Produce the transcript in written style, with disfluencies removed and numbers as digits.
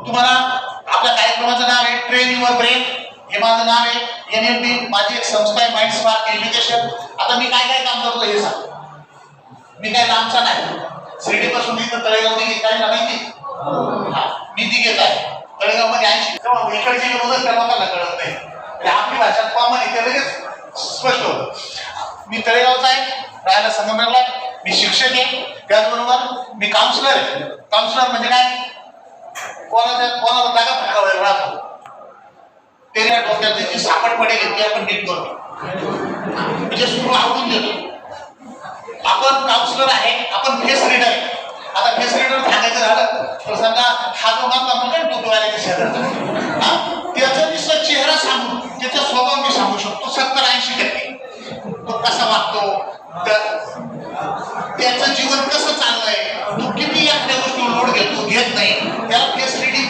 तुम्हाला आपल्या कार्यक्रमाचं नाव आहे ट्रेन युअर ब्रेन, हे माझं नाव आहे. NMB माझी एक संस्था आहे, माइंड स्पार्क एज्युकेशन. आता मी काय काय काम करतो हे सांग. मी काय लांबचा नाही, शिर्डी पासून इथं तळेगाव दिघे काय ना माहिती. मी दिघेच आहे. तळेगाव मध्ये 80 इकडची लोक त्या लोकांना कळत नाही, आपली भाषा कॉमन आहे ते लगेच स्पष्ट होतं. मी तळेगावचा आहे, राहायला संगमनेरला. मी शिक्षक आहे, त्याचबरोबर मी काउन्सिलर आहे. काउन्सिलर म्हणजे काय, कोणाला जागा फटकावायला राहतो ते डोक्यात त्याची सापड पडेल ती आपण नीट करतो, म्हणजे सुरू आवडून देतो. आपण काउन्सिलर आहे, आपण फेस रीडर आहे. आता फेस रीडर सांगायचं झालं तर समजा हा जो मागला म्हणजे टोपीवाल्याच्या शेजारचा, त्याचा नुसता चेहरा सांगून त्याचा स्वभाव मी सांगू शकतो 70-80%. तो कसा वागतो, त्याचं जीवन कसं चाललंय, तो किती एखाद्या गोष्टी लोड घेतो घेत नाही, त्याला फेस रीडिंग